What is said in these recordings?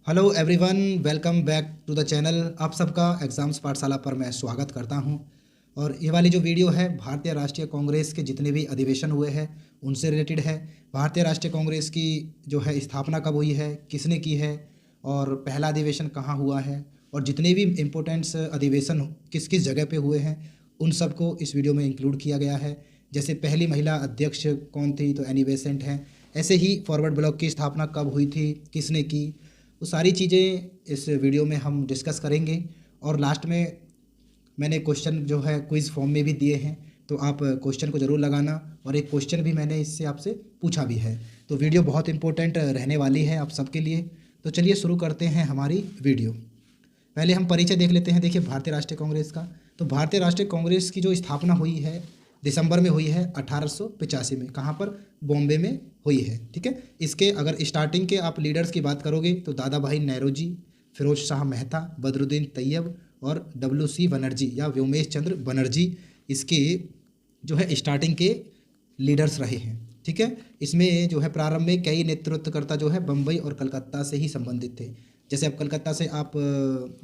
Hello everyone, welcome back to the channel. आप सबका exams पाठशाला पर मैं स्वागत करता हूं। और ये वाली जो वीडियो है भारतीय राष्ट्रीय कांग्रेस के जितने भी अधिवेशन हुए हैं उनसे रिलेटेड है। भारतीय राष्ट्रीय कांग्रेस की जो है स्थापना कब हुई है, किसने की है, और पहला अधिवेशन कहाँ हुआ है, और जितने भी इम्पोर्टेंट्स अधिवेशन किस किस जगह पे हुए हैं उन सबको इस वीडियो में इंक्लूड किया गया है। जैसे पहली महिला अध्यक्ष कौन थी, तो एनी बेसेंट हैं। ऐसे ही फॉरवर्ड ब्लॉक की स्थापना कब हुई थी, किसने की, वो सारी चीज़ें इस वीडियो में हम डिस्कस करेंगे। और लास्ट में मैंने क्वेश्चन जो है क्विज़ फॉर्म में भी दिए हैं, तो आप क्वेश्चन को ज़रूर लगाना। और एक क्वेश्चन भी मैंने इससे आपसे पूछा भी है। तो वीडियो बहुत इंपॉर्टेंट रहने वाली है आप सबके लिए। तो चलिए शुरू करते हैं हमारी वीडियो। पहले हम परिचय देख लेते हैं। देखिए, भारतीय राष्ट्रीय कांग्रेस का, तो भारतीय राष्ट्रीय कांग्रेस की जो स्थापना हुई है दिसंबर में हुई है 1885 में। कहाँ पर? बॉम्बे में हुई है। ठीक है। इसके अगर स्टार्टिंग के आप लीडर्स की बात करोगे तो दादा भाई नेहरूजी, फिरोज शाह मेहता, बदरुद्दीन तैयब और WC बनर्जी या व्योमेश चंद्र बनर्जी इसके जो है स्टार्टिंग के लीडर्स रहे हैं। ठीक है। इसमें जो है प्रारंभ में कई नेतृत्वकर्ता जो है बम्बई और कलकत्ता से ही संबंधित थे। जैसे अब कलकत्ता से आप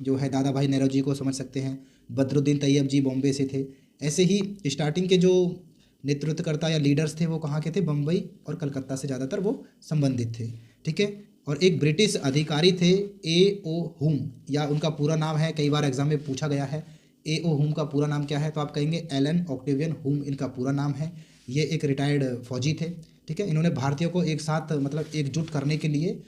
जो है दादा भाई नेहरूजी को समझ सकते हैं, बदरुद्दीन तैयब जी बॉम्बे से थे। ऐसे ही स्टार्टिंग के जो नेतृत्वकर्ता या लीडर्स थे वो कहाँ के थे? बम्बई और कलकत्ता से ज़्यादातर वो संबंधित थे। ठीक है। और एक ब्रिटिश अधिकारी थे A.O. हुम, या उनका पूरा नाम है, कई बार एग्जाम में पूछा गया है A.O. हुम का पूरा नाम क्या है, तो आप कहेंगे एलन ऑक्टेवियन हुम इनका पूरा नाम है। ये एक रिटायर्ड फौजी थे। ठीक है। इन्होंने भारतीयों को एक साथ मतलब एकजुट करने के लिए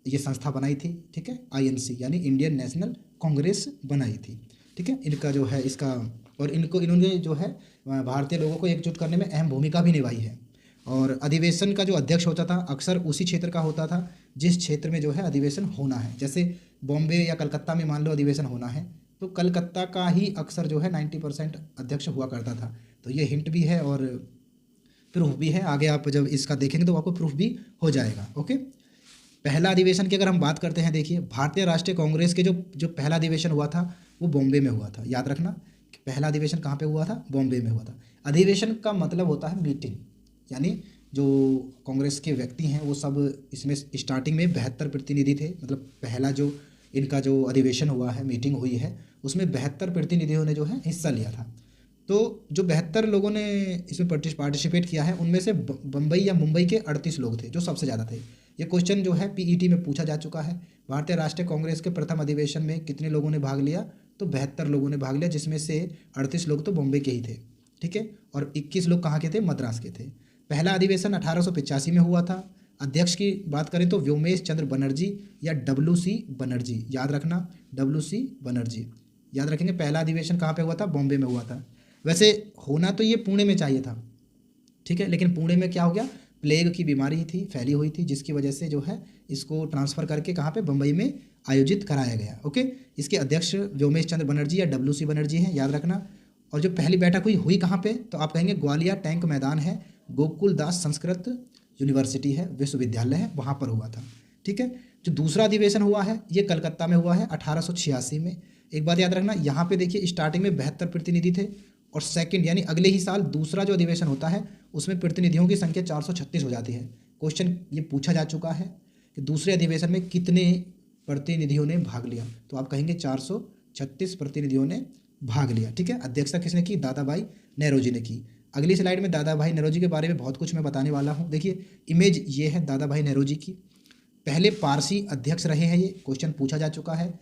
ये संस्था बनाई थी। ठीक है। INC यानी इंडियन नेशनल कांग्रेस बनाई थी। ठीक है। इनका जो है इसका, और इन्होंने जो है भारतीय लोगों को एकजुट करने में अहम भूमिका भी निभाई है। और अधिवेशन का जो अध्यक्ष होता था अक्सर उसी क्षेत्र का होता था जिस क्षेत्र में जो है अधिवेशन होना है। जैसे बॉम्बे या कलकत्ता में मान लो अधिवेशन होना है, तो कलकत्ता का ही अक्सर जो है 90% अध्यक्ष हुआ करता था। तो ये हिंट भी है और प्रूफ भी है। आगे आप जब इसका देखेंगे तो आपको प्रूफ भी हो जाएगा। ओके। पहला अधिवेशन की अगर हम बात करते हैं, देखिए भारतीय राष्ट्रीय कांग्रेस के जो जो पहला अधिवेशन हुआ था वो बॉम्बे में हुआ था। याद रखना कि पहला अधिवेशन कहाँ पे हुआ था? बॉम्बे में हुआ था। अधिवेशन का मतलब होता है मीटिंग, यानी जो कांग्रेस के व्यक्ति हैं वो सब इसमें स्टार्टिंग में 72 प्रतिनिधि थे। मतलब पहला जो इनका जो अधिवेशन हुआ है, मीटिंग हुई है, उसमें 72 प्रतिनिधियों ने जो है हिस्सा लिया था। तो जो 72 लोगों ने इसमें पार्टिसिपेट किया है उनमें से बम्बई या मुंबई के 38 लोग थे जो सबसे ज़्यादा थे। ये क्वेश्चन जो है PET में पूछा जा चुका है। भारतीय राष्ट्रीय कांग्रेस के प्रथम अधिवेशन में कितने लोगों ने भाग लिया? तो 72 लोगों ने भाग लिया, जिसमें से 38 लोग तो बॉम्बे के ही थे। ठीक है। और 21 लोग कहाँ के थे? मद्रास के थे। पहला अधिवेशन 1885 में हुआ था। अध्यक्ष की बात करें तो व्योमेश चंद्र बनर्जी या WC बनर्जी। याद रखना, WC बनर्जी याद रखेंगे। पहला अधिवेशन कहाँ पे हुआ था? बॉम्बे में हुआ था। वैसे होना तो ये पुणे में चाहिए था। ठीक है। लेकिन पुणे में क्या हो गया? प्लेग की बीमारी थी, फैली हुई थी, जिसकी वजह से जो है इसको ट्रांसफ़र करके कहाँ पे? बम्बई में आयोजित कराया गया। ओके। इसके अध्यक्ष व्योमेश चंद्र बनर्जी या WC बनर्जी हैं, याद रखना। और जो पहली बैठक हुई कहाँ पे? तो आप कहेंगे ग्वालियर टैंक मैदान है, गोकुल दास संस्कृत यूनिवर्सिटी है, विश्वविद्यालय है, वहाँ पर हुआ था। ठीक है। जो दूसरा अधिवेशन हुआ है ये कलकत्ता में हुआ है 1886 में। एक बात याद रखना, यहाँ पे देखिए स्टार्टिंग में 72 प्रतिनिधि थे, और सेकंड यानी अगले ही साल दूसरा जो अधिवेशन होता है उसमें प्रतिनिधियों की संख्या 436 हो जाती है। क्वेश्चन ये पूछा जा चुका है कि दूसरे अधिवेशन में कितने प्रतिनिधियों ने भाग लिया, तो आप कहेंगे 436 प्रतिनिधियों ने भाग लिया। ठीक है। अध्यक्षता किसने की? दादा भाई नेहरूजी ने की। अगली स्लाइड में दादा भाई नेहरूजी के बारे में बहुत कुछ मैं बताने वाला हूँ। देखिए इमेज ये है दादा भाई नेहरूजी की। पहले पारसी अध्यक्ष रहे हैं। ये क्वेश्चन पूछा जा चुका है,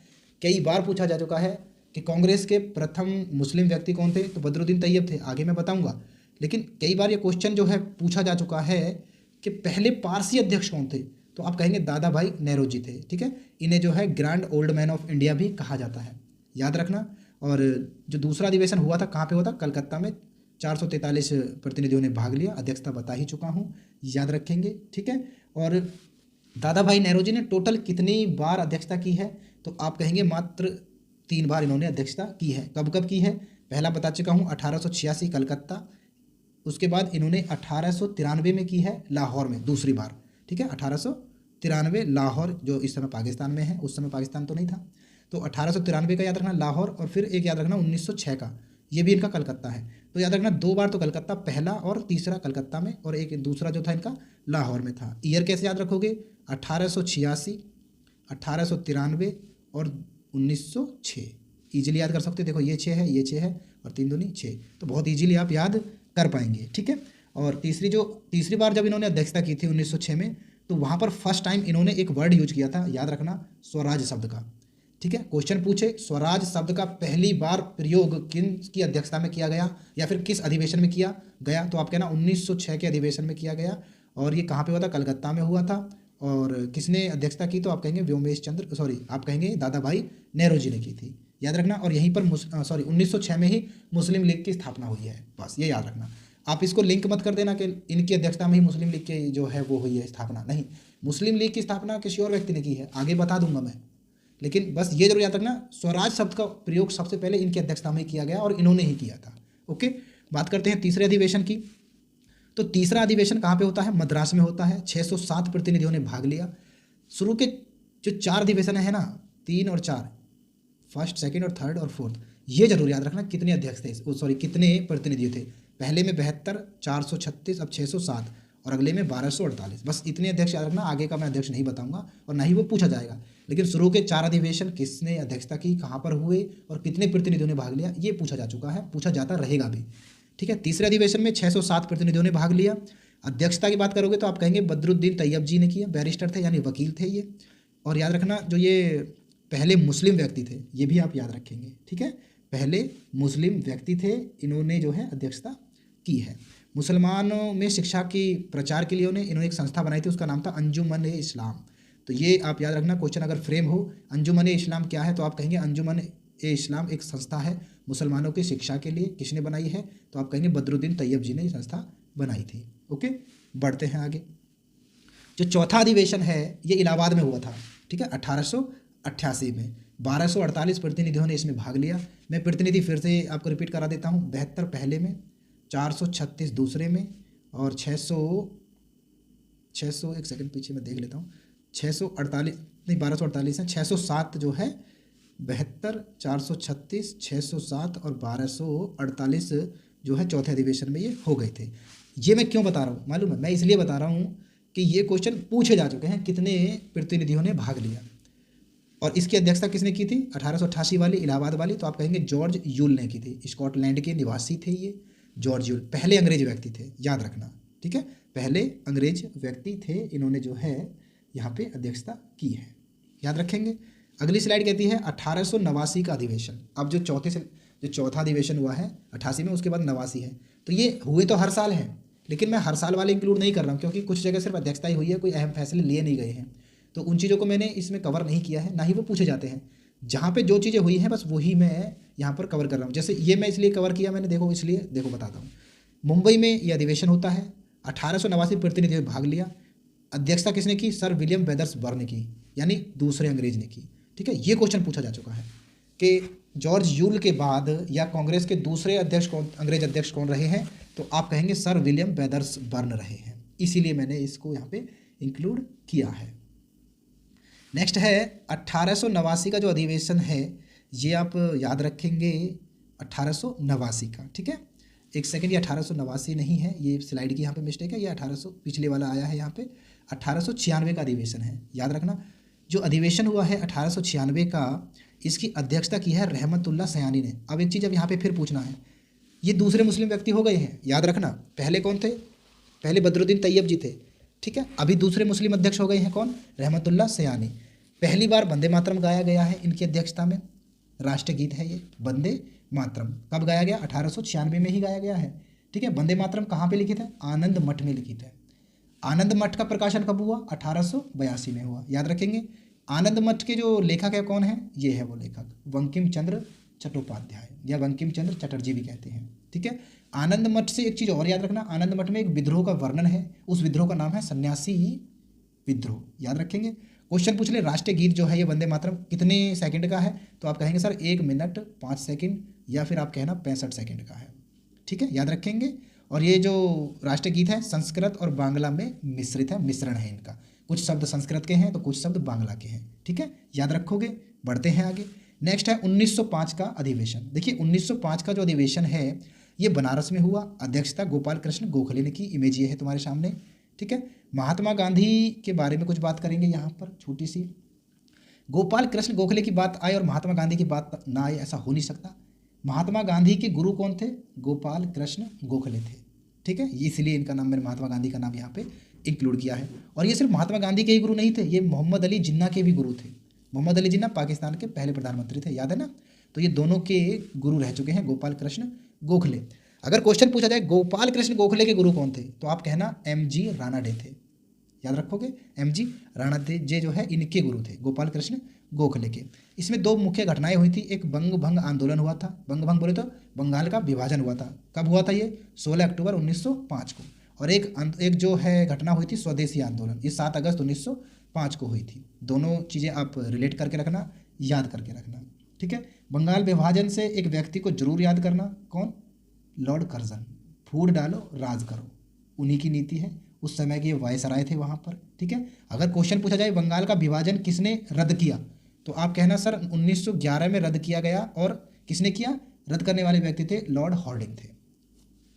कई बार पूछा जा चुका है कि कांग्रेस के प्रथम मुस्लिम व्यक्ति कौन थे? तो बदरुद्दीन तैयब थे, आगे मैं बताऊंगा। लेकिन कई बार ये क्वेश्चन जो है पूछा जा चुका है कि पहले पारसी अध्यक्ष कौन थे? तो आप कहेंगे दादा भाई नेहरूजी थे। ठीक है। इन्हें जो है grand old man of India भी कहा जाता है, याद रखना। और जो दूसरा अधिवेशन हुआ था कहाँ पे हुआ था? कलकत्ता में। 443 प्रतिनिधियों ने भाग लिया। अध्यक्षता बता ही चुका हूँ, याद रखेंगे। ठीक है। और दादा भाई नेहरूजी ने टोटल कितनी बार अध्यक्षता की है? तो आप कहेंगे मात्र 3 बार इन्होंने अध्यक्षता की है। कब कब की है? पहला बता चुका हूँ 1886 कलकत्ता, उसके बाद इन्होंने 1893 में की है लाहौर में दूसरी बार। ठीक है। 1893 लाहौर, जो इस समय पाकिस्तान में है, उस समय पाकिस्तान तो नहीं था। तो 1893 का याद रखना लाहौर, और फिर एक याद रखना 1906 का, ये भी इनका कलकत्ता है। तो याद रखना 2 बार तो कलकत्ता, पहला और तीसरा कलकत्ता में, और एक दूसरा जो था इनका लाहौर में था। ईयर कैसे याद रखोगे? 1886, 1893 और 1906। ईजिली याद कर सकते हो, देखो ये 6 है, ये 6 है और 3 दूनी 6, तो बहुत ईजिली आप याद कर पाएंगे। ठीक है। और तीसरी बार जब इन्होंने अध्यक्षता की थी 1906 में, तो वहाँ पर फर्स्ट टाइम इन्होंने एक वर्ड यूज किया था, याद रखना, स्वराज शब्द का। ठीक है। क्वेश्चन पूछे स्वराज शब्द का पहली बार प्रयोग किन की अध्यक्षता में किया गया या फिर किस अधिवेशन में किया गया, तो आप कहना 1906 के अधिवेशन में किया गया। और ये कहाँ पे हुआ था? कलकत्ता में हुआ था। और किसने अध्यक्षता की? तो आप कहेंगे आप कहेंगे दादा भाई नेहरू जी ने की थी, याद रखना। और यहीं पर 1906 में ही मुस्लिम लीग की स्थापना हुई है, बस ये याद रखना। आप इसको लिंक मत कर देना कि इनकी अध्यक्षता में ही मुस्लिम लीग की जो है वो हुई है स्थापना, नहीं, मुस्लिम लीग की स्थापना किसी और व्यक्ति ने की है, आगे बता दूंगा मैं, लेकिन बस ये जरूर याद रखना स्वराज शब्द का प्रयोग सबसे पहले इनकी अध्यक्षता में किया गया और इन्होंने ही किया था। ओके। बात करते हैं तीसरे अधिवेशन की। तो तीसरा अधिवेशन कहाँ पे होता है? मद्रास में होता है। 607 प्रतिनिधियों ने भाग लिया। शुरू के जो 4 अधिवेशन है ना, 3 और 4, फर्स्ट, सेकंड और थर्ड और फोर्थ, ये जरूर याद रखना कितने अध्यक्ष थे, कितने प्रतिनिधि थे। पहले में 72, 436, अब 607 और अगले में 1248, बस इतने अध्यक्ष याद रखना। आगे का मैं अध्यक्ष नहीं बताऊंगा और ना ही वो पूछा जाएगा, लेकिन शुरू के 4 अधिवेशन किसने अध्यक्षता की, कहाँ पर हुए और कितने प्रतिनिधियों ने भाग लिया, ये पूछा जा चुका है, पूछा जाता रहेगा भी। ठीक है। तीसरे अधिवेशन में 607 प्रतिनिधियों ने भाग लिया। अध्यक्षता की बात करोगे तो आप कहेंगे बदरुद्दीन तैयब जी ने किया, बैरिस्टर थे यानी वकील थे ये। और याद रखना जो ये पहले मुस्लिम व्यक्ति थे, ये भी आप याद रखेंगे। ठीक है। पहले मुस्लिम व्यक्ति थे, इन्होंने जो है अध्यक्षता की है। मुसलमानों में शिक्षा की प्रचार के लिए इन्होंने एक संस्था बनाई थी, उसका नाम था अंजुमन ए इस्लाम। तो ये आप याद रखना, क्वेश्चन अगर फ्रेम हो अंजुमन ए इस्लाम क्या है, तो आप कहेंगे अंजुमन ए इस्लाम एक संस्था है मुसलमानों की शिक्षा के लिए। किसने बनाई है? तो आप कहेंगे बदरुद्दीन तैयब जी ने ये संस्था बनाई थी। ओके। बढ़ते हैं आगे। जो चौथा अधिवेशन है ये इलाहाबाद में हुआ था। ठीक है। 1888 में 1248 प्रतिनिधियों ने इसमें भाग लिया। मैं प्रतिनिधि फिर से आपको रिपीट करा देता हूँ। 72 पहले में, 436 दूसरे में और 600 एक सेकंड पीछे मैं देख लेता हूँ, 648 नहीं 1248 है, 607 जो है, 72, 436, 607 और 1248 जो है चौथे अधिवेशन में ये हो गए थे। ये मैं क्यों बता रहा हूँ मालूम है? मैं इसलिए बता रहा हूँ कि ये क्वेश्चन पूछे जा चुके हैं कितने प्रतिनिधियों ने भाग लिया। और इसकी अध्यक्षता किसने की थी? 1888 वाली, इलाहाबाद वाली, तो आप कहेंगे जॉर्ज यूल ने की थी। स्कॉटलैंड के निवासी थे ये जॉर्ज यूल, पहले अंग्रेज व्यक्ति थे, याद रखना। ठीक है। पहले अंग्रेज व्यक्ति थे, इन्होंने जो है यहाँ पे अध्यक्षता की है, याद रखेंगे। अगली स्लाइड कहती है 1889 का अधिवेशन। अब जो चौथा अधिवेशन हुआ है 88 में, उसके बाद 89 है। तो ये हुए तो हर साल हैं, लेकिन मैं हर साल वाले इंक्लूड नहीं कर रहा हूँ क्योंकि कुछ जगह सिर्फ अध्यक्षता ही हुई है, कोई अहम फैसले लिए नहीं गए हैं, तो उन चीज़ों को मैंने इसमें कवर नहीं किया है, ना ही वो पूछे जाते हैं। जहाँ पे जो चीज़ें हुई हैं बस वही मैं यहाँ पर कवर कर रहा हूँ। जैसे ये मैं इसलिए कवर किया मैंने, देखो बताता हूँ। मुंबई में ये अधिवेशन होता है, 1889 प्रतिनिधियों ने भाग लिया। अध्यक्षता किसने की? सर विलियम वेदर्सबर्ग ने की, यानी दूसरे अंग्रेज ने की। ठीक है। ये क्वेश्चन पूछा जा चुका है कि जॉर्ज यूल के बाद या कांग्रेस के दूसरे अध्यक्ष कौन, अंग्रेज अध्यक्ष कौन रहे हैं? तो आप कहेंगे सर विलियम वेदर्सबर्ग रहे हैं, इसीलिए मैंने इसको यहाँ पे इंक्लूड किया है। नेक्स्ट है 1889 का जो अधिवेशन है, ये आप याद रखेंगे 1889 का। ठीक है। एक सेकंड, ये 1889 नहीं है, ये स्लाइड की यहाँ पे मिस्टेक है, ये 1800 पिछले वाला आया है यहाँ पे, 1896 का अधिवेशन है, याद रखना। जो अधिवेशन हुआ है 1896 का, इसकी अध्यक्षता की है रहमतुल्लाह सयानी ने। अब एक चीज़ अब यहाँ पे फिर पूछना है, ये दूसरे मुस्लिम व्यक्ति हो गए हैं, याद रखना। पहले कौन थे? पहले बदरुद्दीन तैयब जी थे। ठीक है। अभी दूसरे मुस्लिम अध्यक्ष हो गए हैं कौन? रहमतुल्लाह सयानी। पहली बार वंदे मातरम गाया गया है इनकी अध्यक्षता में, राष्ट्रीय गीत है ये वंदे मातरम। कब गाया गया? 1896 में ही गाया गया है। ठीक है। वंदे मातरम कहाँ पे लिखित है? आनंद मठ में लिखित है। आनंद मठ का प्रकाशन कब हुआ? 1882 में हुआ, याद रखेंगे। आनंद मठ के जो लेखक है कौन है? ये है वो लेखक बंकिम चंद्र चट्टोपाध्याय या बंकिम चंद्र चटर्जी भी कहते हैं। ठीक है। आनंद मठ से एक चीज़ और याद रखना, आनंद मठ में एक विद्रोह का वर्णन है, उस विद्रोह का नाम है सन्यासी विद्रोह, याद रखेंगे। क्वेश्चन पूछ ले राष्ट्रीय गीत जो है ये वंदे मातरम कितने सेकंड का है? तो आप कहेंगे सर 1 मिनट 5 सेकंड या फिर आप कहना 65 सेकंड का है। ठीक है, याद रखेंगे। और ये जो राष्ट्रीय गीत है संस्कृत और बांग्ला में मिश्रित है, मिश्रण है इनका, कुछ शब्द संस्कृत के हैं तो कुछ शब्द बांग्ला के हैं। ठीक है, याद रखोगे। बढ़ते हैं आगे। नेक्स्ट है 1905 का अधिवेशन। देखिए 1905 का जो अधिवेशन है ये बनारस में हुआ, अध्यक्षता गोपाल कृष्ण गोखले ने की। इमेज ये है तुम्हारे सामने। ठीक है, महात्मा गांधी के बारे में कुछ बात करेंगे यहाँ पर छोटी सी। गोपाल कृष्ण गोखले की बात आए और महात्मा गांधी की बात ना आए, ऐसा हो नहीं सकता। महात्मा गांधी के गुरु कौन थे? गोपाल कृष्ण गोखले थे, ठीक है। इसलिए इनका नाम, मैंने महात्मा गांधी का नाम यहाँ पे इंक्लूड किया है। और ये सिर्फ महात्मा गांधी के ही गुरु नहीं थे, ये मोहम्मद अली जिन्ना के भी गुरु थे। मोहम्मद अली जिन्ना पाकिस्तान के पहले प्रधानमंत्री थे, याद है ना। तो ये दोनों के गुरु रह चुके हैं गोपाल कृष्ण गोखले। अगर क्वेश्चन पूछा जाए गोपाल कृष्ण गोखले के गुरु कौन थे, तो आप कहना एमजी रानाडे थे, याद रखोगे। एमजी रानाडे जो है इनके गुरु थे, गोपाल कृष्ण गोखले के। इसमें दो मुख्य घटनाएं हुई थी, एक बंग भंग आंदोलन हुआ था। बंग भंग बोले तो बंगाल का विभाजन हुआ था। कब हुआ था ये? 16 अक्टूबर 1905 को। और एक जो है घटना हुई थी स्वदेशी आंदोलन, ये 7 अगस्त 1905 को हुई थी। दोनों चीज़ें आप रिलेट करके रखना, याद करके रखना, ठीक है। बंगाल विभाजन से एक व्यक्ति को जरूर याद करना, कौन? Lord Curzon. फूट डालो राज करो, उन्हीं की नीति है। उस समय के वायसराय थे वहाँ पर, ठीक है। अगर क्वेश्चन पूछा जाए बंगाल का विभाजन किसने रद्द किया, तो आप कहना सर 1911 में रद्द किया गया। और किसने किया? रद्द करने वाले व्यक्ति थे लॉर्ड हॉर्डिंग थे,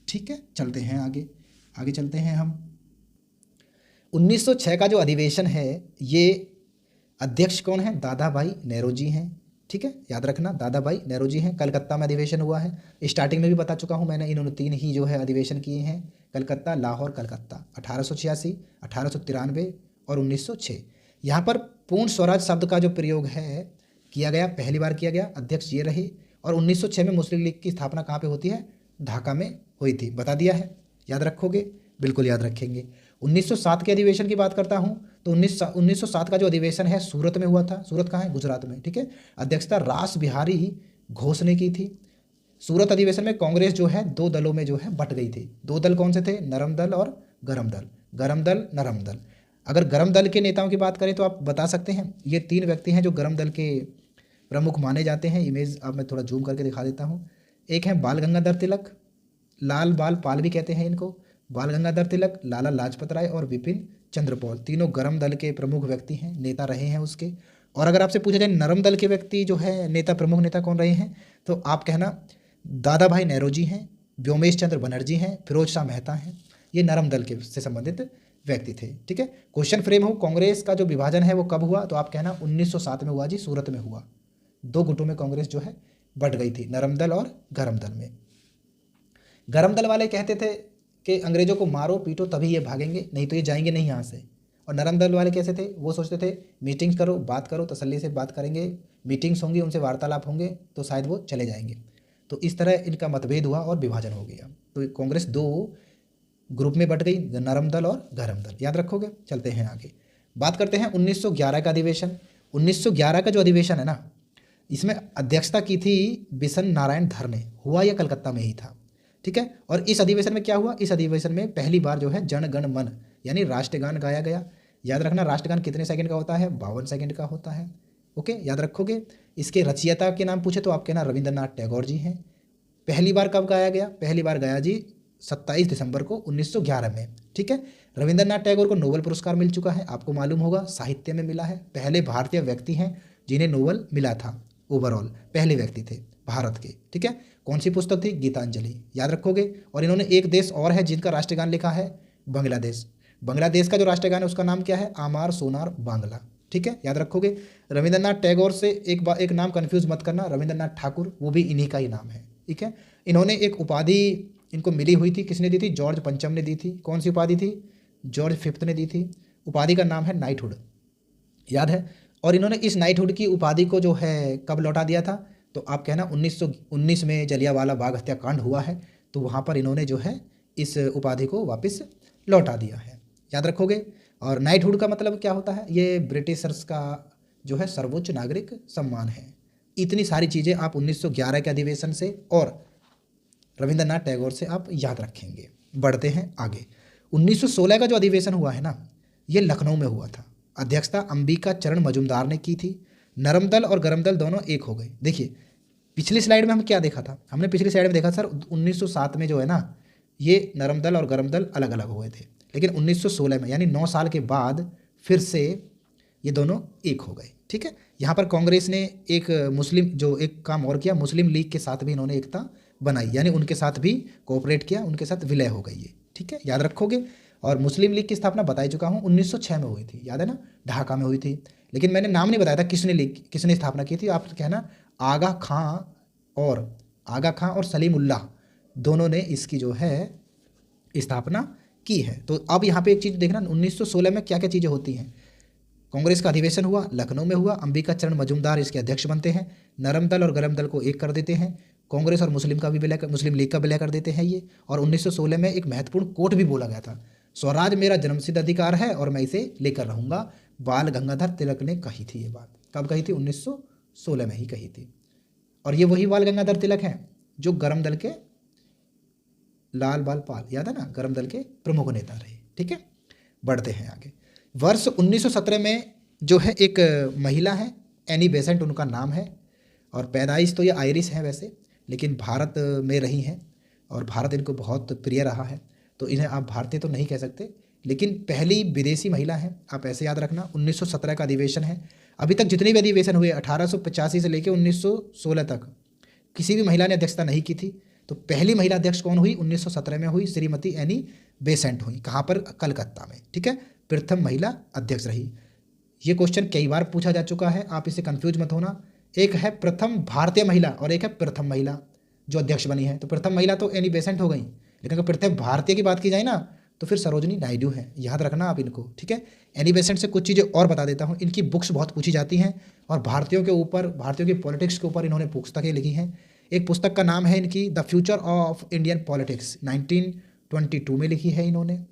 ठीक है। चलते हैं आगे, आगे चलते हैं हम। 1906 का जो अधिवेशन है, ये अध्यक्ष कौन है? दादा भाई नेहरूजी हैं, ठीक है। याद रखना दादा भाई नेहरूजी हैं। कलकत्ता में अधिवेशन हुआ है, स्टार्टिंग में भी बता चुका हूँ मैंने, इन्होंने 3 ही जो है अधिवेशन किए हैं, कलकत्ता, लाहौर, कलकत्ता, 1886, 1893 और 1906। यहाँ पर पूर्ण स्वराज शब्द का जो प्रयोग है किया गया, पहली बार किया गया, अध्यक्ष ये रहे। और 1906 में मुस्लिम लीग की स्थापना कहाँ पे होती है? ढाका में हुई थी, बता दिया है, याद रखोगे, बिल्कुल याद रखेंगे। 1907 के अधिवेशन की बात करता हूँ, तो 1907 का जो अधिवेशन है सूरत में हुआ था। सूरत कहाँ है? गुजरात में, ठीक है। अध्यक्षता रास बिहारी घोष ने की थी। सूरत अधिवेशन में कांग्रेस जो है 2 दलों में जो है बट गई थी। 2 दल कौन से थे? नरम दल और गरम दल। गरम दल, नरम दल। अगर गरम दल के नेताओं की बात करें तो आप बता सकते हैं, ये 3 व्यक्ति हैं जो गरम दल के प्रमुख माने जाते हैं। इमेज अब मैं थोड़ा जूम करके दिखा देता हूँ। एक है बाल गंगाधर तिलक, लाल बाल पाल भी कहते हैं इनको, बाल गंगाधर तिलक, लाला लाजपत राय और विपिन चंद्र पॉल, तीनों गरम दल के प्रमुख व्यक्ति हैं, नेता रहे हैं उसके। और अगर आपसे पूछा जाए नरम दल के व्यक्ति जो है नेता, प्रमुख नेता कौन रहे हैं, तो आप कहना दादा भाई नेहरूजी हैं, व्योमेश चंद्र बनर्जी हैं, फिरोज शाह मेहता हैं। ये नरम दल के से संबंधित व्यक्ति थे, ठीक है। क्वेश्चन फ्रेम हो कांग्रेस का जो विभाजन है वो कब हुआ, तो आप कहना 1907 में हुआ जी, सूरत में हुआ। 2 गुटों में कांग्रेस जो है बट गई थी, नरम दल और गरम दल में। गरम दल वाले कहते थे कि अंग्रेजों को मारो पीटो तभी ये भागेंगे, नहीं तो ये जाएंगे नहीं यहाँ से। और नरम दल वाले कैसे थे? वो सोचते थे मीटिंग्स करो, बात करो, तसल्ली से बात करेंगे, मीटिंग्स होंगी, उनसे वार्तालाप होंगे तो शायद वो चले जाएंगे। तो इस तरह इनका मतभेद हुआ और विभाजन हो गया। तो कांग्रेस 2 ग्रुप में बट गई, नरम दल और गरम दल, याद रखोगे। चलते हैं आगे, बात करते हैं 1911 का अधिवेशन। 1911 का जो अधिवेशन है ना, इसमें अध्यक्षता की थी बिशन नारायण धर ने, हुआ यह कलकत्ता में ही था, ठीक है। और इस अधिवेशन में क्या हुआ? इस अधिवेशन में पहली बार जो है जन गण मन यानी राष्ट्रगान गाया गया। याद रखना राष्ट्रगान कितने सेकंड का होता है? 52 सेकंड का होता है, ओके, याद रखोगे। इसके रचयिता के नाम पूछे तो आप कहना रविंद्रनाथ टैगोर जी हैं। पहली बार कब गाया गया? पहली बार गाया जी 27 दिसंबर को 1911 में, ठीक है। रविंद्रनाथ टैगोर को नोबेल पुरस्कार मिल चुका है, आपको मालूम होगा, साहित्य में मिला है। पहले भारतीय व्यक्ति हैं जिन्हें नोबेल मिला था, ओवरऑल पहले व्यक्ति थे भारत के, ठीक है। कौन सी पुस्तक थी? गीतांजलि, याद रखोगे। और इन्होंने एक देश और है जिनका राष्ट्रगान लिखा है, बांग्लादेश। बांग्लादेश का जो राष्ट्रगान है उसका नाम क्या है? आमार सोनार बांग्ला, ठीक है, याद रखोगे। रविंद्रनाथ टैगोर से एक नाम कंफ्यूज मत करना, रविंद्रनाथ ठाकुर, वो भी इन्हीं का ही नाम है, ठीक है। इन्होंने एक उपाधि इनको मिली हुई थी, किसने दी थी? जॉर्ज पंचम ने दी थी। कौन सी उपाधि थी? जॉर्ज 5th ने दी थी। उपाधि का नाम है नाइटहुड, याद है। और इन्होंने इस नाइटहुड की उपाधि को जो है कब लौटा दिया था? तो आप कहना 1919 में जलियांवाला बाग हत्याकांड हुआ है, तो वहाँ पर इन्होंने जो है इस उपाधि को वापस लौटा दिया है, याद रखोगे। और नाइटहुड का मतलब क्या होता है? ये ब्रिटिशर्स का जो है सर्वोच्च नागरिक सम्मान है। इतनी सारी चीज़ें आप 1911 के अधिवेशन से और रविंद्रनाथ टैगोर से आप याद रखेंगे। बढ़ते हैं आगे। 1916 का जो अधिवेशन हुआ है ना, ये लखनऊ में हुआ था। अध्यक्षता अंबिका चरण मजूमदार ने की थी। नरम दल और गरम दल दोनों एक हो गए। देखिए पिछली स्लाइड में हम क्या देखा था? हमने पिछली स्लाइड में देखा सर 1907 में जो है ना, ये नरम दल और गरम दल अलग अलग हुए थे, लेकिन 1916 में यानी 9 साल के बाद फिर से ये दोनों एक हो गए, ठीक है। यहाँ पर कांग्रेस ने एक काम और किया, मुस्लिम लीग के साथ भी इन्होंने एकता बनाई, यानी उनके साथ भी कोऑपरेट किया, उनके साथ विलय हो गई है, ठीक है, याद रखोगे। और मुस्लिम लीग की स्थापना बता ही चुका हूँ, 1906 में हुई थी, याद है ना, ढाका में हुई थी। लेकिन मैंने नाम नहीं बताया था किसने स्थापना की थी। आप कहना आगा खां और सलीमुल्लाह दोनों ने इसकी जो है स्थापना की है। तो अब यहाँ पे एक चीज़ देखना, 1916 में क्या क्या चीज़ें होती हैं। कांग्रेस का अधिवेशन हुआ, लखनऊ में हुआ, अंबिका चरण मजूमदार इसके अध्यक्ष बनते हैं, नरम दल और गरम दल को एक कर देते हैं, कांग्रेस और मुस्लिम लीग का विलय कर देते हैं ये। और 1916 में एक महत्वपूर्ण कोट भी बोला गया था, स्वराज मेरा जन्मसिद्ध अधिकार है और मैं इसे लेकर रहूंगा। बाल गंगाधर तिलक ने कही थी ये बात। कब कही थी? 1916 में ही कही थी। और ये वही बाल गंगाधर तिलक हैं जो गरम दल के लाल बाल पाल, याद है ना, गरम दल के प्रमुख नेता रहे। ठीक है, बढ़ते हैं आगे। वर्ष 1917 में जो है एक महिला है, एनी बेसेंट उनका नाम है, और पैदाइश तो ये आयरिश है वैसे, लेकिन भारत में रही हैं और भारत इनको बहुत प्रिय रहा है, तो इन्हें आप भारतीय तो नहीं कह सकते, लेकिन पहली विदेशी महिला है, आप ऐसे याद रखना। 1917 का अधिवेशन है। अभी तक जितने भी अधिवेशन हुए 1885 से लेकर 1916 तक किसी भी महिला ने अध्यक्षता नहीं की थी। तो पहली महिला अध्यक्ष कौन हुई? 1917 में हुई, श्रीमती एनी बेसेंट हुई। कहाँ पर? कलकत्ता में। ठीक है, प्रथम महिला अध्यक्ष रही। ये क्वेश्चन कई बार पूछा जा चुका है, आप इसे कंफ्यूज मत होना। एक है प्रथम भारतीय महिला और एक है प्रथम महिला जो अध्यक्ष बनी है। तो प्रथम महिला तो एनी बेसेंट हो गई, लेकिन अगर प्रथम भारतीय की बात की जाए ना तो फिर सरोजिनी नायडू है, याद रखना आप इनको। ठीक है, एनी बेसेंट से कुछ चीज़ें और बता देता हूँ। इनकी बुक्स बहुत पूछी जाती हैं और भारतीयों के ऊपर, भारतीयों की पॉलिटिक्स के ऊपर इन्होंने पुस्तकें लिखी हैं। एक पुस्तक का नाम है इनकी the future of Indian politics, 1922 में लिखी है इन्होंने।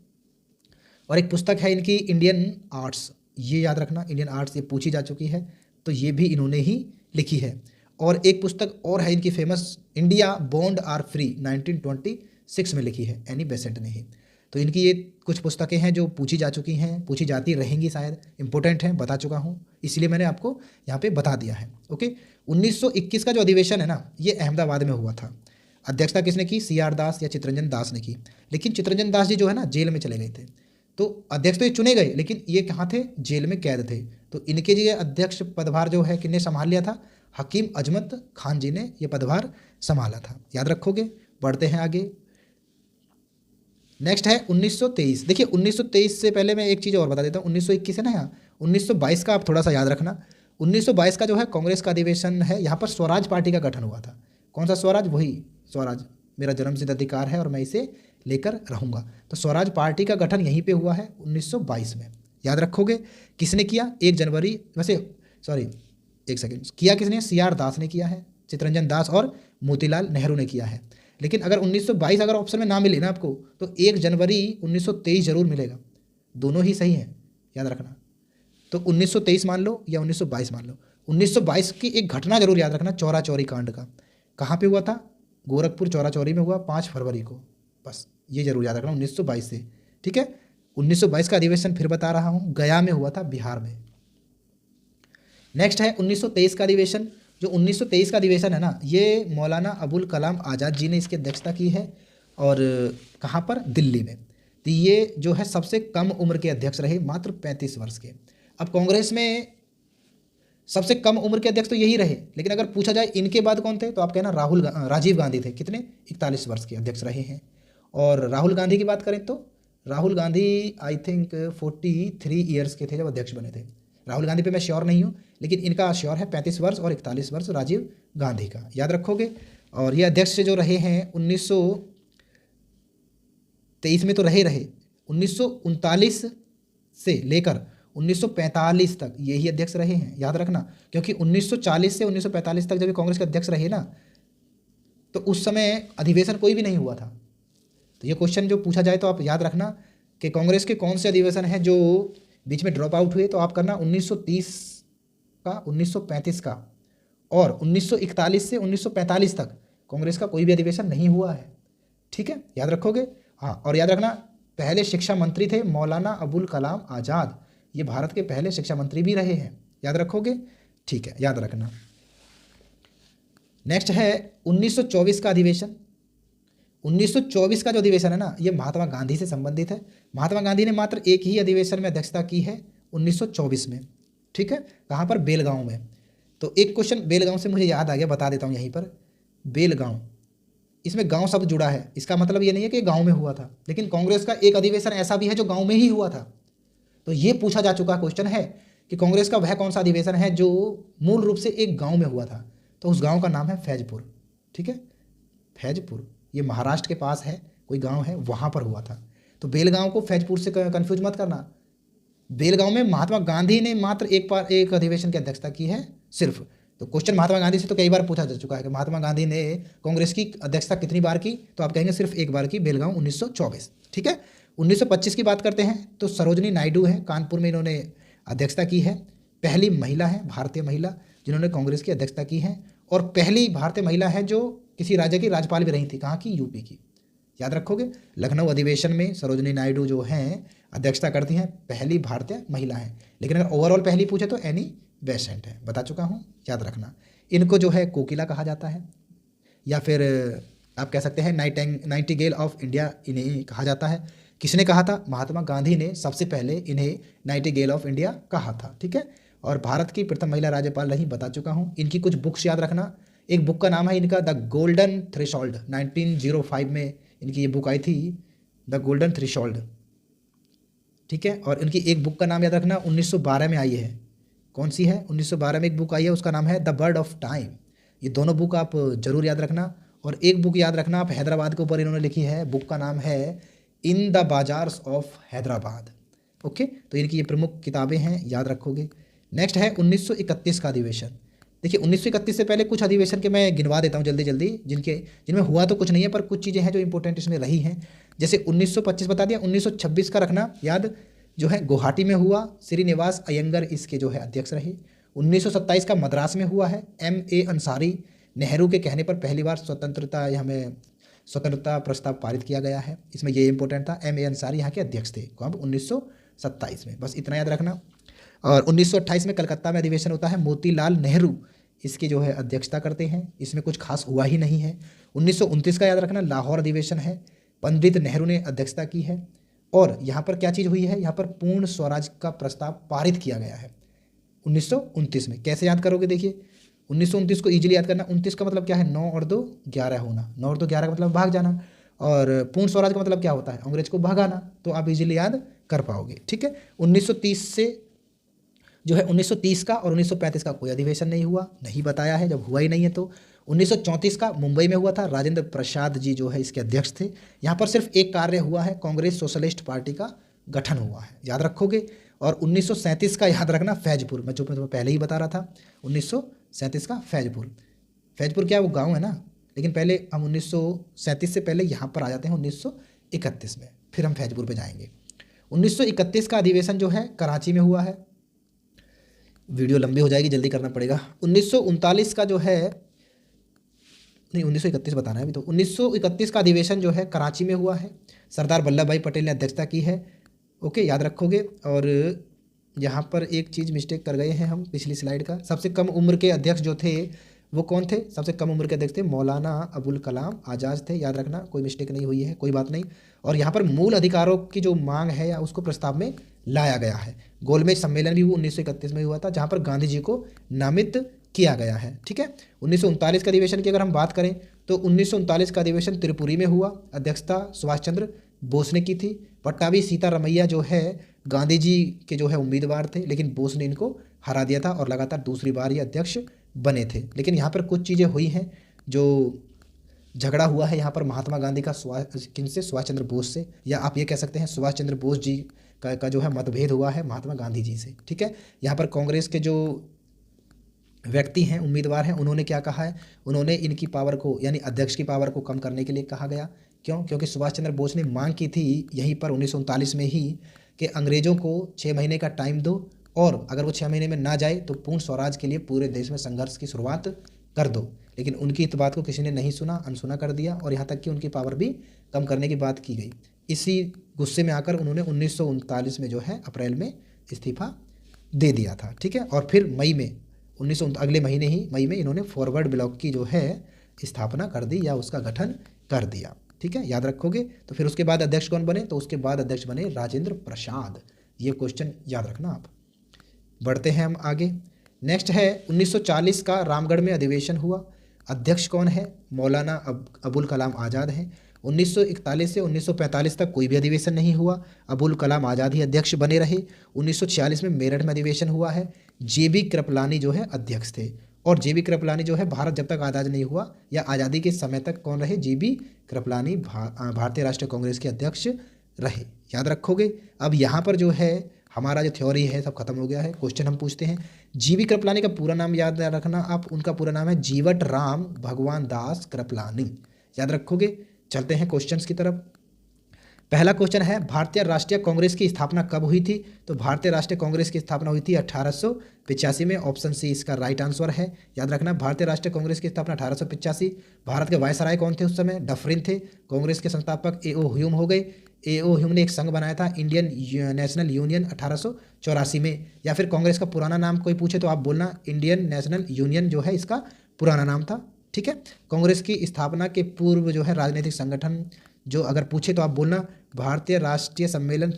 और एक पुस्तक है इनकी इंडियन आर्ट्स, ये याद रखना, इंडियन आर्ट्स ये पूछी जा चुकी है, तो ये भी इन्होंने ही लिखी है। और एक पुस्तक और है इनकी famous, India bond are free, 1926 में लिखी है एनी बेसेंट ने ही। तो इनकी ये कुछ पुस्तकें हैं जो पूछी जा चुकी हैं, पूछी जाती रहेंगी, शायद इंपॉर्टेंट हैं, बता चुका हूँ, इसलिए मैंने आपको यहाँ पे बता दिया है। ओके, 1921 का जो अधिवेशन है ना, ये अहमदाबाद में हुआ था। अध्यक्षता किसने की? CR दास या चितरंजन दास ने की। लेकिन चितरंजन दास जी जो है ना जेल में चले गए थे, तो अध्यक्ष तो ये चुने गए, लेकिन ये कहाँ थे? जेल में कैद थे। तो इनके लिए अध्यक्ष पदभार जो है किसने संभाल लिया था? हकीम अजमत खान जी ने ये पदभार संभाला था, याद रखोगे। बढ़ते हैं आगे। नेक्स्ट है 1923। देखिए 1923 से पहले मैं एक चीज़ और बता देता हूँ, 1921 है ना, यहाँ 1922 का आप थोड़ा सा याद रखना। 1922 का जो है कांग्रेस का अधिवेशन है, यहाँ पर स्वराज पार्टी का गठन हुआ था। कौन सा स्वराज? वही स्वराज मेरा जन्मसिद्ध अधिकार है और मैं इसे लेकर रहूँगा। तो स्वराज पार्टी का गठन यहीं पे हुआ है 1922 में, याद रखोगे। किसने किया? 1 जनवरी, वैसे सॉरी एक सेकेंड, किया किसने? CR दास ने किया है, चितरंजन दास और मोतीलाल नेहरू ने किया है। लेकिन अगर 1922 अगर ऑप्शन में ना मिले ना आपको, तो 1 जनवरी 1923 जरूर मिलेगा, दोनों ही सही हैं, याद रखना। तो 1923 मान लो या 1922 मान लो। 1922 की एक घटना जरूर याद रखना, चौरा चौरी कांड का। कहाँ पे हुआ था? गोरखपुर चौरा चौरी में हुआ, 5 फरवरी को, बस ये जरूर याद रखना 1922 से। ठीक है, 1922 का अधिवेशन फिर बता रहा हूँ, गया में हुआ था, बिहार में। नेक्स्ट है 1923 का अधिवेशन। जो 1923 का अधिवेशन है ना, ये मौलाना अबुल कलाम आज़ाद जी ने इसकी अध्यक्षता की है, और कहाँ पर? दिल्ली में। तो ये जो है सबसे कम उम्र के अध्यक्ष रहे, मात्र 35 वर्ष के। अब कांग्रेस में सबसे कम उम्र के अध्यक्ष तो यही रहे, लेकिन अगर पूछा जाए इनके बाद कौन थे, तो आप कहना राजीव गांधी थे। कितने? 41 वर्ष के अध्यक्ष रहे हैं। और राहुल गांधी की बात करें तो Rahul Gandhi I think 43 years के थे जब अध्यक्ष बने थे। राहुल गांधी पे मैं श्योर नहीं हूँ, लेकिन इनका श्योर है 35 वर्ष और 41 वर्ष राजीव गांधी का, याद रखोगे। और ये अध्यक्ष जो रहे हैं 1923 में तो रहे 1939 से लेकर 1945 तक यही अध्यक्ष रहे हैं, याद रखना। क्योंकि 1940 से 1945 तक जब ये कांग्रेस के अध्यक्ष रहे ना, तो उस समय अधिवेशन कोई भी नहीं हुआ था। तो ये क्वेश्चन जो पूछा जाए तो आप याद रखना कि कांग्रेस के कौन से अधिवेशन हैं जो बीच में ड्रॉप आउट हुए, तो आप करना 1930 का, 1935 का, और 1941 से 1945 तक कांग्रेस का कोई भी अधिवेशन नहीं हुआ है। ठीक है, याद रखोगे। हाँ, और याद रखना पहले शिक्षा मंत्री थे मौलाना अबुल कलाम आज़ाद, ये भारत के पहले शिक्षा मंत्री भी रहे हैं, याद रखोगे। ठीक है, याद रखना। नेक्स्ट है 1924 का अधिवेशन। 1924 का जो अधिवेशन है ना, ये महात्मा गांधी से संबंधित है। महात्मा गांधी ने मात्र एक ही अधिवेशन में अध्यक्षता की है 1924 में। ठीक है, कहाँ पर? बेलगांव में। तो एक क्वेश्चन बेलगांव से मुझे याद आ गया, बता देता हूँ यहीं पर। बेलगांव इसमें गांव शब्द जुड़ा है, इसका मतलब ये नहीं है कि गांव में हुआ था, लेकिन कांग्रेस का एक अधिवेशन ऐसा भी है जो गांव में ही हुआ था। तो ये पूछा जा चुका क्वेश्चन है कि कांग्रेस का वह कौन सा अधिवेशन है जो मूल रूप से एक गांव में हुआ था। तो उस गांव का नाम है फैजपुर। ठीक है, फैजपुर ये महाराष्ट्र के पास है, कोई गांव है, वहां पर हुआ था। तो बेलगांव को फैजपुर से कंफ्यूज मत करना। बेलगांव में महात्मा गांधी ने मात्र एक अधिवेशन की अध्यक्षता की है सिर्फ। तो क्वेश्चन महात्मा गांधी से तो कई बार पूछा जा चुका है कि महात्मा गांधी ने कांग्रेस की अध्यक्षता कितनी बार की, तो आप कहेंगे सिर्फ एक बार की, बेलगांव 1924। ठीक है, 1925 की बात करते हैं तो सरोजनी नायडू है, कानपुर में इन्होंने अध्यक्षता की है। पहली महिला है, भारतीय महिला जिन्होंने कांग्रेस की अध्यक्षता की है, और पहली भारतीय महिला है जो किसी राज्य की राज्यपाल भी रही थी। कहाँ की? यूपी की। याद रखोगे, लखनऊ अधिवेशन में सरोजनी नायडू जो हैं अध्यक्षता करती हैं, पहली भारतीय महिला हैं। लेकिन अगर ओवरऑल पहली पूछे तो एनी बेसेंट है, बता चुका हूँ, याद रखना। इनको जो है कोकिला कहा जाता है, या फिर आप कह सकते हैं नाइटिंगेल ऑफ इंडिया इन्हें कहा जाता है। किसने कहा था? महात्मा गांधी ने सबसे पहले इन्हें नाइटिंगेल ऑफ इंडिया कहा था। ठीक है, और भारत की प्रथम महिला राज्यपाल रही, बता चुका हूँ। इनकी कुछ बुक्स याद रखना। एक बुक का नाम है इनका द गोल्डन थ्रेशोल्ड, 1905 में इनकी ये बुक आई थी, द गोल्डन थ्रेशोल्ड। ठीक है, और इनकी एक बुक का नाम याद रखना 1912 में आई है। कौन सी है? 1912 में एक बुक आई है, उसका नाम है द बर्ड ऑफ टाइम। ये दोनों बुक आप जरूर याद रखना। और एक बुक याद रखना आप, हैदराबाद के ऊपर इन्होंने लिखी है, बुक का नाम है in the bazaars of Hyderabad. Okay, तो इनकी ये प्रमुख किताबें हैं, याद रखोगे। नेक्स्ट है 1931 का अधिवेशन। देखिए 1931 से पहले कुछ अधिवेशन के मैं गिनवा देता हूँ जल्दी जल्दी, जिनमें हुआ तो कुछ नहीं है पर कुछ चीज़ें हैं जो इंपॉर्टेंट इसमें रही हैं। जैसे 1925 बता दिया, 1926 का रखना याद, जो है गुवाहाटी में हुआ, श्रीनिवास अयंगर इसके जो है अध्यक्ष रहे। 1927 का मद्रास में हुआ है, M.A. अंसारी, नेहरू के कहने पर पहली बार स्वतंत्रता प्रस्ताव पारित किया गया है। इसमें ये इंपॉर्टेंट था, M.A. अंसारी यहाँ के अध्यक्ष थे। कब? 1927 में, बस इतना याद रखना। और 1928 में कलकत्ता में अधिवेशन होता है, मोतीलाल नेहरू इसकी जो है अध्यक्षता करते हैं। इसमें कुछ खास हुआ ही नहीं है। 1929 का याद रखना, लाहौर अधिवेशन है, पंडित नेहरू ने अध्यक्षता की है। और यहाँ पर क्या चीज़ हुई है? यहाँ पर पूर्ण स्वराज का प्रस्ताव पारित किया गया है 1929 में। कैसे याद करोगे? देखिए 1929 को ईजिली याद करना। 29 का मतलब क्या है? 9 और 2 11 होना। 9 और 2 11 का मतलब भाग जाना। और पूर्ण स्वराज का मतलब क्या होता है? अंग्रेज को भगाना। तो आप इजीली याद कर पाओगे। ठीक है, 1930 से जो है 1930 का और 1935 का कोई अधिवेशन नहीं हुआ, नहीं बताया है, जब हुआ ही नहीं है तो। 1934 का मुंबई में हुआ था, राजेंद्र प्रसाद जी जो है इसके अध्यक्ष थे। यहाँ पर सिर्फ एक कार्य हुआ है, कांग्रेस सोशलिस्ट पार्टी का गठन हुआ है, याद रखोगे। और 1937 का याद रखना, फैजपुर, मैं तुम्हें पहले ही बता रहा था, 1937 का फैजपुर। फैजपुर क्या? वो गाँव है ना। लेकिन पहले हम 1937 से पहले यहाँ पर आ जाते हैं 1931 में, फिर हम फैजपुर पर जाएंगे। 1931 का अधिवेशन जो है कराची में हुआ है। वीडियो लंबी हो जाएगी, जल्दी करना पड़ेगा। 1939 का जो है, नहीं 1931 बताना है अभी तो। 1931 का अधिवेशन जो है कराची में हुआ है, सरदार वल्लभ भाई पटेल ने अध्यक्षता की है। ओके, याद रखोगे। और यहाँ पर एक चीज़ मिस्टेक कर गए हैं हम पिछली स्लाइड का। सबसे कम उम्र के अध्यक्ष जो थे वो कौन थे? सबसे कम उम्र के अध्यक्ष थे मौलाना अबुल कलाम आज़ाद थे, याद रखना, कोई मिस्टेक नहीं हुई है, कोई बात नहीं। और यहाँ पर मूल अधिकारों की जो मांग है या उसको प्रस्ताव में लाया गया है। गोलमेज सम्मेलन भी वो 1931 में हुआ था, जहाँ पर गांधी जी को नामित किया गया है। ठीक है, 1939 का अधिवेशन की अगर हम बात करें तो 1939 का अधिवेशन त्रिपुरी में हुआ, अध्यक्षता सुभाष चंद्र बोस ने की थी। पट्टाभी सीतारमैया जो है गांधी जी के जो है उम्मीदवार थे, लेकिन बोस ने इनको हरा दिया था और लगातार दूसरी बार ये अध्यक्ष बने थे। लेकिन यहाँ पर कुछ चीज़ें हुई हैं, जो झगड़ा हुआ है यहाँ पर महात्मा गांधी का किनसे? सुभाष चंद्र बोस से, या आप ये कह सकते हैं सुभाष चंद्र बोस जी का जो है मतभेद हुआ है महात्मा गांधी जी से। ठीक है, यहाँ पर कांग्रेस के जो व्यक्ति हैं, उम्मीदवार हैं, उन्होंने क्या कहा है? उन्होंने इनकी पावर को, यानी अध्यक्ष की पावर को कम करने के लिए कहा गया। क्यों? क्योंकि सुभाष चंद्र बोस ने मांग की थी यहीं पर 1939 में ही कि अंग्रेज़ों को 6 महीने का टाइम दो, और अगर वो 6 महीने में ना जाए तो पूर्ण स्वराज के लिए पूरे देश में संघर्ष की शुरुआत कर दो। लेकिन उनकी इस बात को किसी ने नहीं सुना, अनसुना कर दिया, और यहाँ तक कि उनकी पावर भी कम करने की बात की गई। इसी गुस्से में आकर उन्होंने 1939 में जो है अप्रैल में इस्तीफा दे दिया था। ठीक है, और फिर मई में अगले महीने ही मई में इन्होंने फॉरवर्ड ब्लॉक की जो है स्थापना कर दी या उसका गठन कर दिया। ठीक है, याद रखोगे। तो फिर उसके बाद अध्यक्ष कौन बने? तो उसके बाद अध्यक्ष बने राजेंद्र प्रसाद। ये क्वेश्चन याद रखना आप। बढ़ते हैं हम आगे। नेक्स्ट है 1940 का रामगढ़ में अधिवेशन हुआ, अध्यक्ष कौन है? मौलाना अबुल कलाम आज़ाद हैं। 1941 से 1945 तक कोई भी अधिवेशन नहीं हुआ, अबुल कलाम आज़ाद ही अध्यक्ष बने रहे। 1946 में मेरठ में अधिवेशन हुआ है, जेबी कृपलानी जो है अध्यक्ष थे। और जेबी कृपलानी जो है भारत जब तक आज़ाद नहीं हुआ या आज़ादी के समय तक कौन रहे? जेबी कृपलानी भारतीय राष्ट्रीय कांग्रेस के अध्यक्ष रहे। याद रखोगे। अब यहाँ पर जो है हमारा जो थ्योरी है सब खत्म हो गया है। क्वेश्चन हम पूछते हैं। जीवी कृपलानी का पूरा नाम याद रखना आप, उनका पूरा नाम है जीवट राम भगवान दास कृपलानी। याद रखोगे। चलते हैं क्वेश्चंस की तरफ। पहला क्वेश्चन है भारतीय राष्ट्रीय कांग्रेस की स्थापना कब हुई थी? तो भारतीय राष्ट्रीय कांग्रेस की स्थापना हुई थी 1885 में। ऑप्शन सी इसका राइट आंसर है। याद रखना भारतीय राष्ट्रीय कांग्रेस की स्थापना 1885। भारत के वायसराय कौन थे उस समय? डफरिन थे। कांग्रेस के संस्थापक ए.ओ. ह्यूम हो गए। ए.ओ. ह्यूम ने एक संघ बनाया था इंडियन नेशनल यूनियन 1884 में। या फिर कांग्रेस का पुराना नाम कोई पूछे तो आप बोलना इंडियन नेशनल यूनियन जो है इसका पुराना नाम था। ठीक है। कांग्रेस की स्थापना के पूर्व जो है राजनीतिक संगठन जो अगर पूछे तो आप बोलना भारतीय राष्ट्रीय सम्मेलन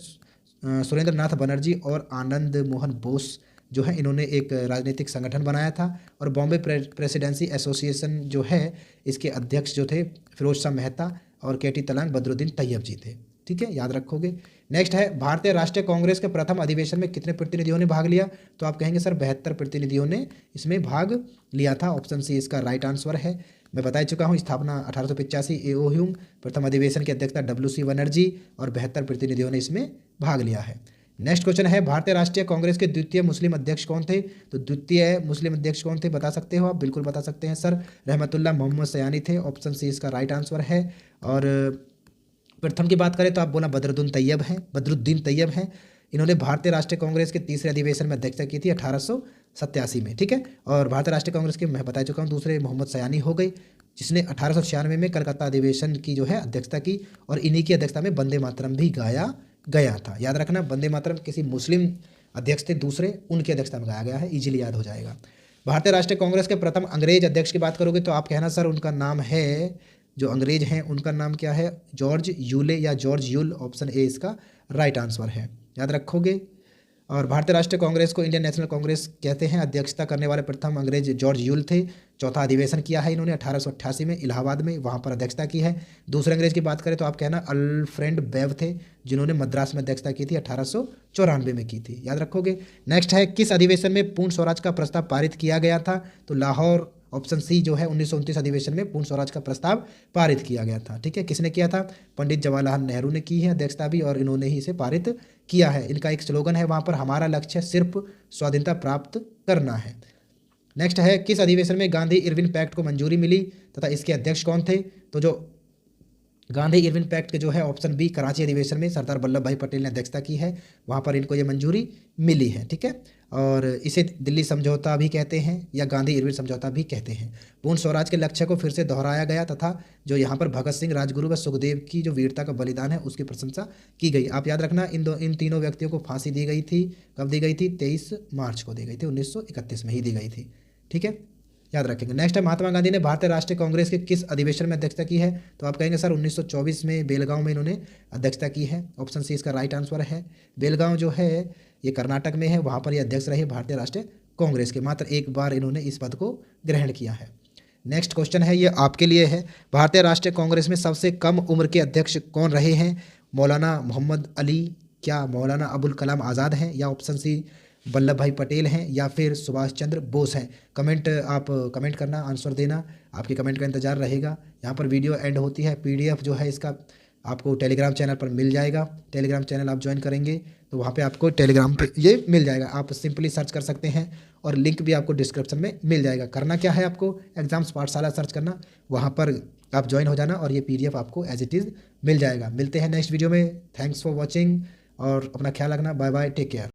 सुरेंद्र नाथ बनर्जी और आनंद मोहन बोस जो है इन्होंने एक राजनीतिक संगठन बनाया था। और बॉम्बे प्रेसिडेंसी एसोसिएशन जो है इसके अध्यक्ष जो थे फिरोज शाह मेहता और केटी तलांग बदरुद्दीन तैयब जी थे। ठीक है, याद रखोगे। नेक्स्ट है भारतीय राष्ट्रीय कांग्रेस के प्रथम अधिवेशन में कितने प्रतिनिधियों ने भाग लिया? तो आप कहेंगे सर 72 प्रतिनिधियों ने इसमें भाग लिया था। ऑप्शन सी इसका राइट आंसर है। मैं बता चुका हूँ स्थापना 1885 ए.ओ. ह्यूम, प्रथम अधिवेशन की अध्यक्षता डब्ल्यू.सी. बनर्जी और 72 प्रतिनिधियों ने इसमें भाग लिया है। नेक्स्ट क्वेश्चन है भारतीय राष्ट्रीय कांग्रेस के द्वितीय मुस्लिम अध्यक्ष कौन थे? तो द्वितीय मुस्लिम अध्यक्ष कौन थे बता सकते हो आप? बिल्कुल बता सकते हैं सर, रहमतुल्लाह मोहम्मद सयानी थे। ऑप्शन सी इसका राइट आंसर है। और प्रथम की बात करें तो आप बोला बदरुद्दीन तैयब हैं। इन्होंने भारतीय राष्ट्रीय कांग्रेस के तीसरे अधिवेशन में अध्यक्षता की थी 1887 में। ठीक है। और भारतीय राष्ट्रीय कांग्रेस के मैं बता चुका हूँ दूसरे मोहम्मद सयानी हो गई, जिसने 1896 में कलकत्ता अधिवेशन की जो है अध्यक्षता की। और इन्हीं की अध्यक्षता में वंदे मातरम भी गाया गया था। याद रखना वंदे मातरम किसी मुस्लिम अध्यक्ष थे दूसरे, उनकी अध्यक्षता में गाया गया है। इजीली याद हो जाएगा। भारतीय राष्ट्रीय कांग्रेस के प्रथम अंग्रेज अध्यक्ष की बात करोगे तो आप कहना सर उनका नाम है, जो अंग्रेज हैं उनका नाम क्या है? जॉर्ज यूले या जॉर्ज यूल। ऑप्शन ए इसका राइट आंसर है। याद रखोगे। और भारतीय राष्ट्रीय कांग्रेस को इंडियन नेशनल कांग्रेस कहते हैं। अध्यक्षता करने वाले प्रथम अंग्रेज जॉर्ज यूल थे। चौथा अधिवेशन किया है इन्होंने 1888 में इलाहाबाद में, वहाँ पर अध्यक्षता की है। दूसरे अंग्रेज की बात करें तो आप कहना अल्फ्रेड बेव थे, जिन्होंने मद्रास में अध्यक्षता की थी 1894 में की थी। याद रखोगे। नेक्स्ट है किस अधिवेशन में पूर्ण स्वराज का प्रस्ताव पारित किया गया था? तो लाहौर। ऑप्शन सी जो है 1929 अधिवेशन में पूर्ण स्वराज का प्रस्ताव पारित किया गया था। ठीक है। किसने किया था? पंडित जवाहरलाल नेहरू ने की है अध्यक्षता भी, और इन्होंने ही इसे पारित किया है। इनका एक स्लोगन है वहाँ पर, हमारा लक्ष्य सिर्फ स्वाधीनता प्राप्त करना है। नेक्स्ट है किस अधिवेशन में गांधी इरविन पैक्ट को मंजूरी मिली तथा इसके अध्यक्ष कौन थे? तो जो गांधी इरविन पैक्ट के जो है ऑप्शन बी कराची अधिवेशन में सरदार वल्लभ भाई पटेल ने अध्यक्षता की है, वहाँ पर इनको ये मंजूरी मिली है। ठीक है। और इसे दिल्ली समझौता भी कहते हैं या गांधी इरविन समझौता भी कहते हैं। पूर्ण स्वराज के लक्ष्य को फिर से दोहराया गया तथा जो यहाँ पर भगत सिंह, राजगुरु व सुखदेव की जो वीरता का बलिदान है उसकी प्रशंसा की गई। आप याद रखना इन तीनों व्यक्तियों को फांसी दी गई थी। कब दी गई थी? 23 मार्च को दी गई थी, 1931 में ही दी गई थी। ठीक है, याद रखेंगे। नेक्स्ट है महात्मा गांधी ने भारतीय राष्ट्रीय कांग्रेस के किस अधिवेशन में अध्यक्षता की है? तो आप कहेंगे सर 1924 में बेलगांव में इन्होंने अध्यक्षता की है। ऑप्शन सी इसका राइट आंसर है। बेलगांव जो है ये कर्नाटक में है, वहाँ पर ये अध्यक्ष रहे भारतीय राष्ट्रीय कांग्रेस के। मात्र एक बार इन्होंने इस पद को ग्रहण किया है। नेक्स्ट क्वेश्चन है, ये आपके लिए है। भारतीय राष्ट्रीय कांग्रेस में सबसे कम उम्र के अध्यक्ष कौन रहे हैं? मौलाना मोहम्मद अली, क्या मौलाना अबुल कलाम आज़ाद हैं, या ऑप्शन सी वल्लभ भाई पटेल हैं, या फिर सुभाष चंद्र बोस हैं? आप कमेंट करना, आंसर देना, आपके कमेंट का इंतजार रहेगा। यहाँ पर वीडियो एंड होती है। PDF जो है इसका आपको टेलीग्राम चैनल पर मिल जाएगा। टेलीग्राम चैनल आप ज्वाइन करेंगे तो वहाँ पे आपको टेलीग्राम पे ये मिल जाएगा। आप सिंपली सर्च कर सकते हैं और लिंक भी आपको डिस्क्रिप्शन में मिल जाएगा। करना क्या है, आपको एग्जाम्स पाठशाला सर्च करना, वहाँ पर आप ज्वाइन हो जाना और ये PDF आपको एज इट इज़ मिल जाएगा। मिलते हैं नेक्स्ट वीडियो में। थैंक्स फॉर वॉचिंग और अपना ख्याल रखना। Bye bye, take care.